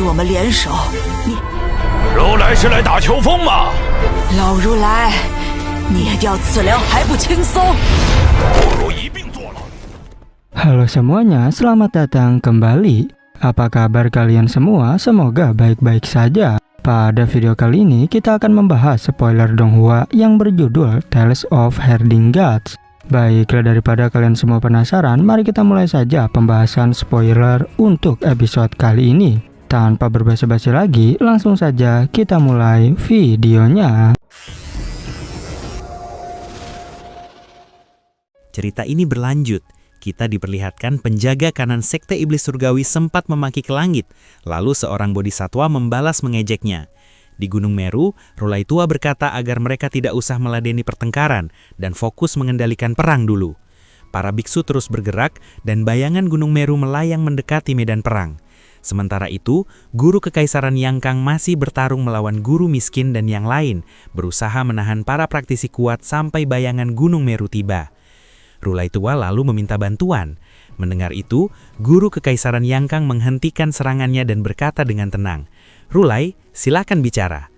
我们联手，你如来是来打秋风吗？老如来，捏掉刺辽还不轻松？不如一并做了。 Halo semuanya, selamat datang kembali. Apa kabar kalian semua? Semoga baik-baik saja. Pada video kali ini kita akan membahas spoiler Donghua yang berjudul Tales of Herding Gods. Baiklah, daripada kalian semua penasaran, mari kita mulai saja pembahasan spoiler untuk episode kali ini. Tanpa berbasa-basi lagi, langsung saja kita mulai videonya. Cerita ini berlanjut. Kita diperlihatkan penjaga kanan sekte iblis surgawi sempat memaki ke langit, lalu seorang bodhisatwa membalas mengejeknya. Di Gunung Meru, Rulai Tua berkata agar mereka tidak usah meladeni pertengkaran dan fokus mengendalikan perang dulu. Para biksu terus bergerak dan bayangan Gunung Meru melayang mendekati medan perang. Sementara itu, guru kekaisaran Yangkang masih bertarung melawan guru miskin dan yang lain, berusaha menahan para praktisi kuat sampai bayangan Gunung Meru tiba. Rulai Tua lalu meminta bantuan. Mendengar itu, guru kekaisaran Yangkang menghentikan serangannya dan berkata dengan tenang, "Rulai, silakan bicara."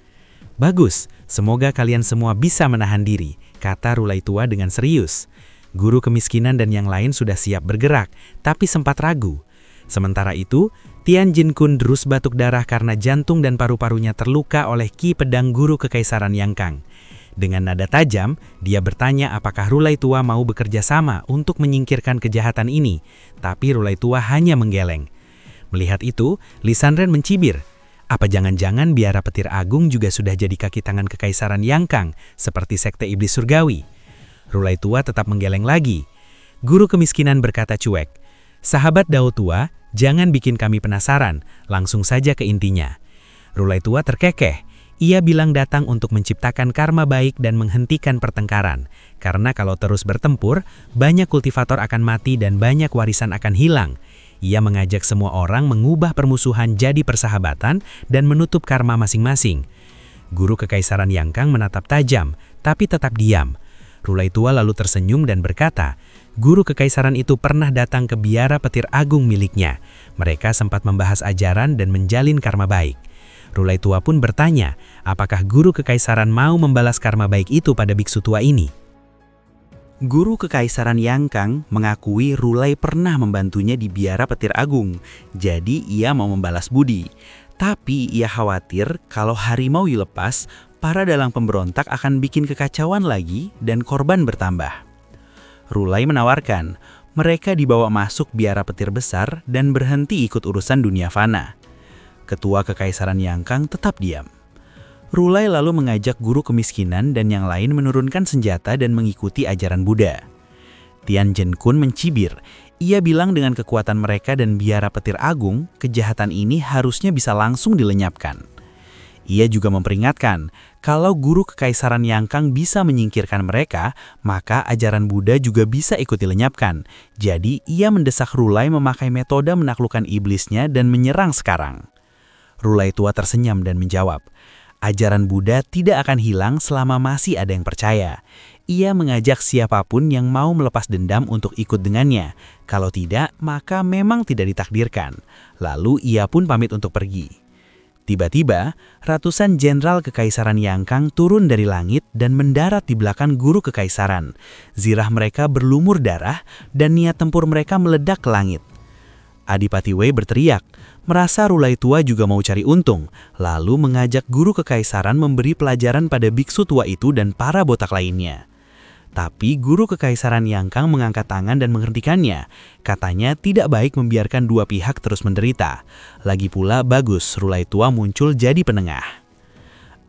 "Bagus, semoga kalian semua bisa menahan diri," kata Rulai Tua dengan serius. Guru kemiskinan dan yang lain sudah siap bergerak, tapi sempat ragu. Sementara itu, Tian Jin Kun terus batuk darah karena jantung dan paru-parunya terluka oleh ki pedang guru kekaisaran Yangkang. Dengan nada tajam, dia bertanya apakah Rulai Tua mau bekerja sama untuk menyingkirkan kejahatan ini, tapi Rulai Tua hanya menggeleng. Melihat itu, Li Sanren mencibir. Apa jangan-jangan biara petir agung juga sudah jadi kaki tangan kekaisaran Yangkang, seperti sekte iblis surgawi? Rulai Tua tetap menggeleng lagi. Guru kemiskinan berkata cuek, "Sahabat Dao Tua, jangan bikin kami penasaran, langsung saja ke intinya." Rulai Tua terkekeh. Ia bilang datang untuk menciptakan karma baik dan menghentikan pertengkaran. Karena kalau terus bertempur, banyak kultivator akan mati dan banyak warisan akan hilang. Ia mengajak semua orang mengubah permusuhan jadi persahabatan dan menutup karma masing-masing. Guru kekaisaran Yangkang menatap tajam, tapi tetap diam. Rulai Tua lalu tersenyum dan berkata, guru kekaisaran itu pernah datang ke biara petir agung miliknya. Mereka sempat membahas ajaran dan menjalin karma baik. Rulai Tua pun bertanya, apakah guru kekaisaran mau membalas karma baik itu pada biksu tua ini? Guru kekaisaran Yangkang mengakui Rulai pernah membantunya di biara petir agung, jadi ia mau membalas budi. Tapi ia khawatir kalau harimau dilepas, para dalang pemberontak akan bikin kekacauan lagi dan korban bertambah. Rulai menawarkan, mereka dibawa masuk biara petir besar dan berhenti ikut urusan dunia fana. Ketua kekaisaran Yangkang tetap diam. Rulai lalu mengajak guru kemiskinan dan yang lain menurunkan senjata dan mengikuti ajaran Buddha. Tian Jin Kun mencibir. Ia bilang dengan kekuatan mereka dan biara petir agung, kejahatan ini harusnya bisa langsung dilenyapkan. Ia juga memperingatkan, kalau guru kekaisaran Yangkang bisa menyingkirkan mereka, maka ajaran Buddha juga bisa ikut dilenyapkan. Jadi ia mendesak Rulai memakai metode menaklukkan iblisnya dan menyerang sekarang. Rulai Tua tersenyum dan menjawab, ajaran Buddha tidak akan hilang selama masih ada yang percaya. Ia mengajak siapapun yang mau melepas dendam untuk ikut dengannya. Kalau tidak, maka memang tidak ditakdirkan. Lalu ia pun pamit untuk pergi. Tiba-tiba, ratusan jenderal kekaisaran Yangkang turun dari langit dan mendarat di belakang guru kekaisaran. Zirah mereka berlumur darah dan niat tempur mereka meledak ke langit. Adipati Wei berteriak, merasa Rulai Tua juga mau cari untung, lalu mengajak guru kekaisaran memberi pelajaran pada biksu tua itu dan para botak lainnya. Tapi guru kekaisaran Yangkang mengangkat tangan dan menghentikannya. Katanya tidak baik membiarkan dua pihak terus menderita. Lagi pula bagus Rulai Tua muncul jadi penengah.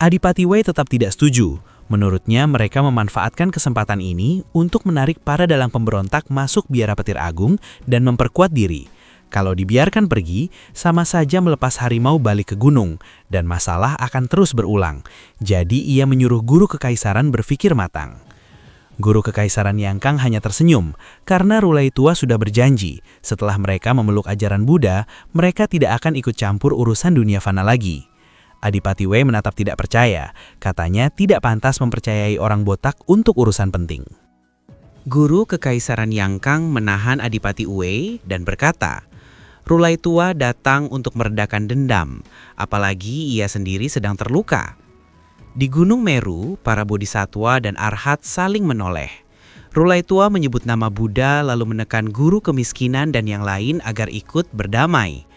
Adipati Wei tetap tidak setuju. Menurutnya mereka memanfaatkan kesempatan ini untuk menarik para dalang pemberontak masuk biara petir agung dan memperkuat diri. Kalau dibiarkan pergi, sama saja melepas harimau balik ke gunung, dan masalah akan terus berulang. Jadi ia menyuruh guru kekaisaran berpikir matang. Guru kekaisaran Yangkang hanya tersenyum, karena Rulai Tua sudah berjanji, setelah mereka memeluk ajaran Buddha, mereka tidak akan ikut campur urusan dunia fana lagi. Adipati Wei menatap tidak percaya, katanya tidak pantas mempercayai orang botak untuk urusan penting. Guru kekaisaran Yangkang menahan Adipati Wei dan berkata, Rulai tua datang untuk meredakan dendam, apalagi ia sendiri sedang terluka. Di Gunung Meru, para bodhisatwa dan arhat saling menoleh. Rulai tua menyebut nama Buddha lalu menekan guru kemiskinan dan yang lain agar ikut berdamai.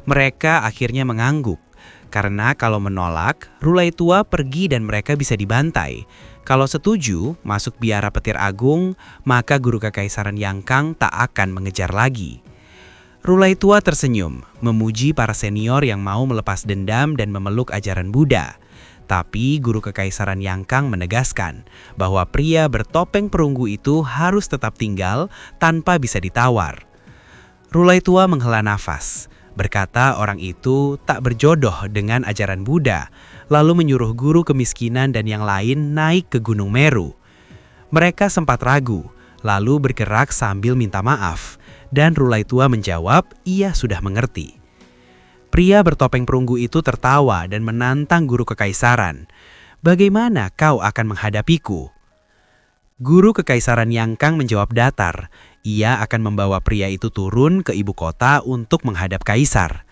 Mereka akhirnya mengangguk, karena kalau menolak, Rulai tua pergi dan mereka bisa dibantai. Kalau setuju, masuk biara petir agung, maka guru kekaisaran Yangkang tak akan mengejar lagi. Rulai tua tersenyum, memuji para senior yang mau melepas dendam dan memeluk ajaran Buddha. Tapi guru kekaisaran Yangkang menegaskan bahwa pria bertopeng perunggu itu harus tetap tinggal tanpa bisa ditawar. Rulai tua menghela nafas, berkata orang itu tak berjodoh dengan ajaran Buddha, lalu menyuruh guru kemiskinan dan yang lain naik ke Gunung Meru. Mereka sempat ragu, lalu bergerak sambil minta maaf, dan Rulai tua menjawab ia sudah mengerti. Pria bertopeng perunggu itu tertawa dan menantang guru kekaisaran. "Bagaimana kau akan menghadapiku?" Guru kekaisaran Yangkang menjawab datar. Ia akan membawa pria itu turun ke ibu kota untuk menghadap kaisar.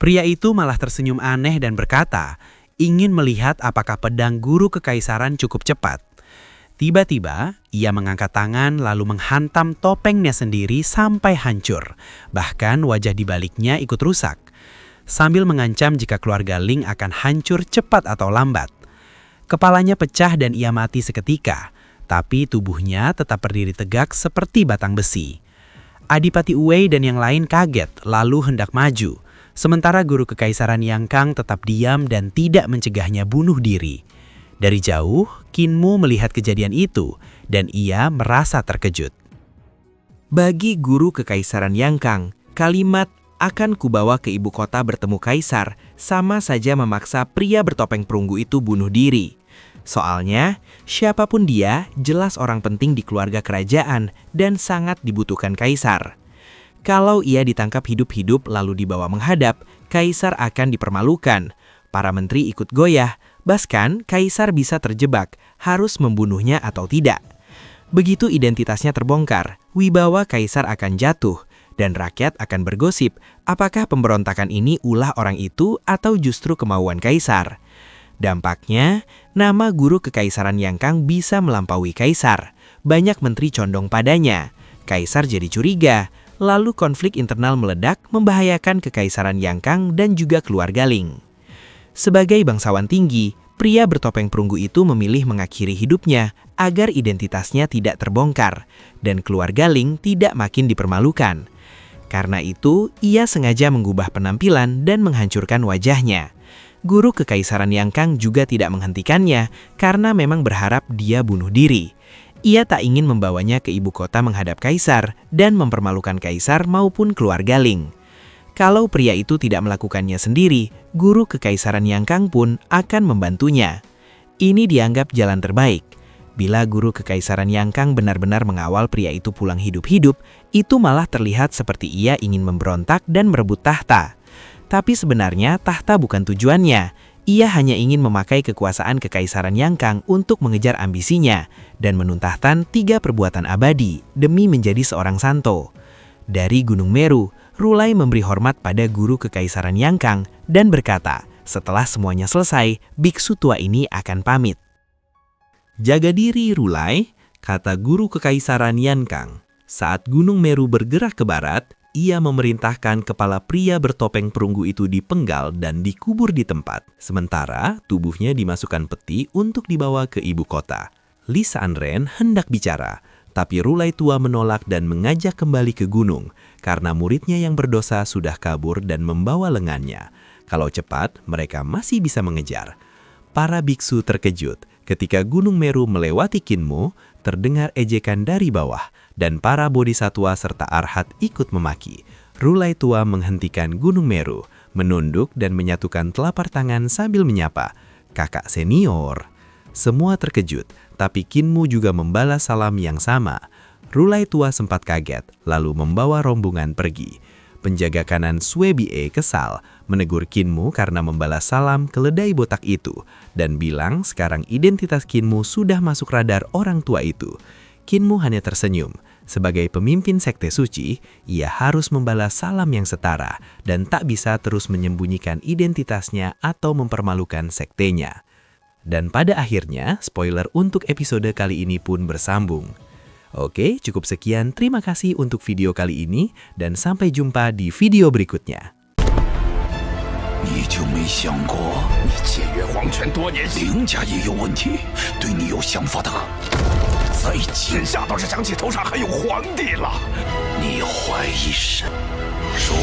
Pria itu malah tersenyum aneh dan berkata, ingin melihat apakah pedang guru kekaisaran cukup cepat. Tiba-tiba, ia mengangkat tangan lalu menghantam topengnya sendiri sampai hancur. Bahkan wajah di baliknya ikut rusak. Sambil mengancam jika keluarga Ling akan hancur cepat atau lambat. Kepalanya pecah dan ia mati seketika, tapi tubuhnya tetap berdiri tegak seperti batang besi. Adipati Wei dan yang lain kaget lalu hendak maju, sementara guru kekaisaran Yangkang tetap diam dan tidak mencegahnya bunuh diri. Dari jauh, Qin Mu melihat kejadian itu dan ia merasa terkejut. Bagi guru kekaisaran Yangkang, kalimat "akan kubawa ke ibu kota bertemu kaisar" sama saja memaksa pria bertopeng perunggu itu bunuh diri. Soalnya, siapapun dia jelas orang penting di keluarga kerajaan dan sangat dibutuhkan kaisar. Kalau ia ditangkap hidup-hidup lalu dibawa menghadap, kaisar akan dipermalukan. Para menteri ikut goyah, bahkan kaisar bisa terjebak, harus membunuhnya atau tidak. Begitu identitasnya terbongkar, wibawa kaisar akan jatuh, dan rakyat akan bergosip apakah pemberontakan ini ulah orang itu atau justru kemauan kaisar. Dampaknya, nama guru kekaisaran Yangkang bisa melampaui kaisar. Banyak menteri condong padanya. Kaisar jadi curiga, lalu konflik internal meledak membahayakan kekaisaran Yangkang dan juga keluarga Ling. Sebagai bangsawan tinggi, pria bertopeng perunggu itu memilih mengakhiri hidupnya agar identitasnya tidak terbongkar dan keluarga Ling tidak makin dipermalukan. Karena itu, ia sengaja mengubah penampilan dan menghancurkan wajahnya. Guru kekaisaran Yangkang juga tidak menghentikannya karena memang berharap dia bunuh diri. Ia tak ingin membawanya ke ibu kota menghadap kaisar dan mempermalukan kaisar maupun keluarga Ling. Kalau pria itu tidak melakukannya sendiri, guru kekaisaran Yangkang pun akan membantunya. Ini dianggap jalan terbaik. Bila guru kekaisaran Yangkang benar-benar mengawal pria itu pulang hidup-hidup, itu malah terlihat seperti ia ingin memberontak dan merebut tahta. Tapi sebenarnya tahta bukan tujuannya. Ia hanya ingin memakai kekuasaan kekaisaran Yangkang untuk mengejar ambisinya dan menuntahkan 3 perbuatan abadi demi menjadi seorang santo. Dari Gunung Meru, Rulai memberi hormat pada guru kekaisaran Yangkang dan berkata, setelah semuanya selesai, biksu tua ini akan pamit. "Jaga diri, Rulai," kata guru kekaisaran Yangkang. Saat Gunung Meru bergerak ke barat, ia memerintahkan kepala pria bertopeng perunggu itu dipenggal dan dikubur di tempat. Sementara tubuhnya dimasukkan peti untuk dibawa ke ibu kota. Li Sanren hendak bicara, tapi Rulai tua menolak dan mengajak kembali ke gunung karena muridnya yang berdosa sudah kabur dan membawa lengannya. Kalau cepat, mereka masih bisa mengejar. Para biksu terkejut ketika Gunung Meru melewati Qin Mu, terdengar ejekan dari bawah, dan para bodhisatwa serta arhat ikut memaki. Rulai tua menghentikan Gunung Meru, menunduk dan menyatukan telapak tangan sambil menyapa, "Kakak senior." Semua terkejut, tapi Qin Mu juga membalas salam yang sama. Rulai tua sempat kaget, lalu membawa rombongan pergi. Penjaga kanan Sui Bie kesal, menegur Qin Mu karena membalas salam keledai botak itu, dan bilang sekarang identitas Qin Mu sudah masuk radar orang tua itu. Qin Mu hanya tersenyum, Sebagai pemimpin sekte suci, ia harus membalas salam yang setara dan tak bisa terus menyembunyikan identitasnya atau mempermalukan sektenya. Dan pada akhirnya, spoiler untuk episode kali ini pun bersambung. Oke, cukup sekian. Terima kasih untuk video kali ini dan sampai jumpa di video berikutnya. 你就没想过，你僭越皇权多年，凌家也有问题，对你有想法的很。再天下倒是想起头上还有皇帝了。你怀疑神，说